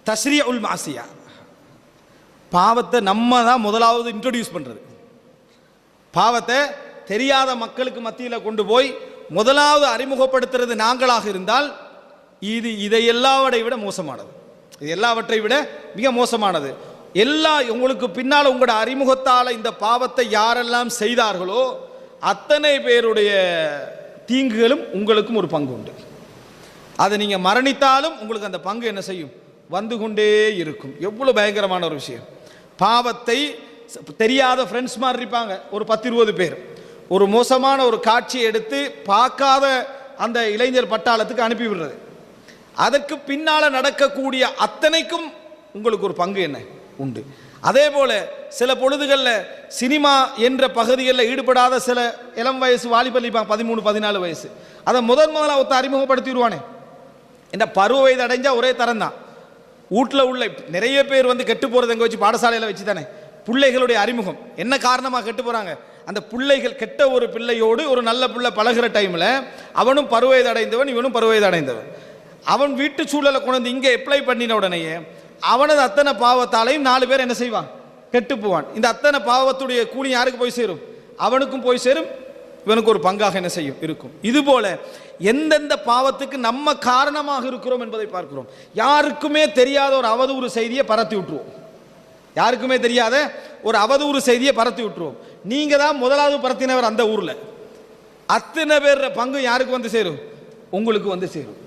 தஸ்ரீஉல் மாசியா, பாவத்தை நம்ம தான் முதலாவது இன்ட்ரோடியூஸ் பண்ணுறது. பாவத்தை தெரியாத மக்களுக்கு மத்தியில் கொண்டு போய் முதலாவது அறிமுகப்படுத்துறது நாங்களாக இருந்தால் இது இதை எல்லாவற்றை விட மோசமானது. இது எல்லாவற்றை விட மிக மோசமானது. உங்களுக்கு பின்னால் உங்களோட அறிமுகத்தால் இந்த பாவத்தை யாரெல்லாம் செய்தார்களோ அத்தனை பேருடைய தீங்குகளும் உங்களுக்கும் ஒரு பங்கு உண்டு. அதை நீங்கள் மரணித்தாலும் உங்களுக்கு அந்த பங்கு என்ன செய்யும்? வந்து கொண்டே இருக்கும். எவ்வளோ பயங்கரமான ஒரு விஷயம். பாவத்தை தெரியாத ஃப்ரெண்ட்ஸ் மாதிரி இருப்பாங்க, ஒரு 10-20 பேர். ஒரு மோசமான ஒரு காட்சியை எடுத்து பார்க்காத அந்த இளைஞர் பட்டாளத்துக்கு அனுப்பி விடுறது. அதற்கு பின்னால் நடக்கக்கூடிய அத்தனைக்கும் உங்களுக்கு ஒரு பங்கு என்ன உண்டு. அதே போல சில பொழுதுகளில் சினிமா என்ற பகுதிகளில் ஈடுபடாத சில இளம் வயசு வாலிபர் 13-14 வயசு, அதை முதலாக ஒருத்த அறிமுகப்படுத்திடுவானே. இந்த பருவ வயது அடைஞ்சால் ஒரே தரம் தான். வீட்டில் உள்ள நிறைய பேர் கெட்டு போகிறது எங்கே வச்சு? பாடசாலையில் வச்சு தானே. பிள்ளைகளுடைய அறிமுகம் என்ன காரணமாக கெட்டு போகிறாங்க? அந்த பிள்ளைகள் கெட்ட ஒரு பிள்ளையோடு ஒரு நல்ல பிள்ளை பழகிற டைமில் அவனும் பருவ வயது அடைந்தவன், இவனும் பருவ வயது அடைந்தவன். அவன் வீட்டு சூழலை கொண்டு வந்து இங்கே அப்ளை பண்ணின உடனேயே அவனது அத்தனை பாவத்தாலையும் 4 பேர் என்ன செய்வான்? கெட்டு போவான். இந்த அத்தனை பாவத்துடைய கூலி யாருக்கு போய் சேரும்? அவனுக்கும் போய் சேரும், இவனுக்கு ஒரு பங்காக என்ன செய்யும் இருக்கும். இதுபோல எந்தெந்த பாவத்துக்கு நம்ம காரணமாக இருக்கிறோம் என்பதை பார்க்கிறோம். யாருக்குமே தெரியாத ஒரு அவதூறு செய்தியை பரத்தி விட்டுருவோம். யாருக்குமே தெரியாத ஒரு அவதூறு செய்தியை பரத்தி விட்டுருவோம். நீங்க தான் முதலாவது பரத்தினவர் அந்த ஊரில். அத்தனை பேர் பங்கு யாருக்கு வந்து சேரும்? உங்களுக்கு வந்து சேரும்.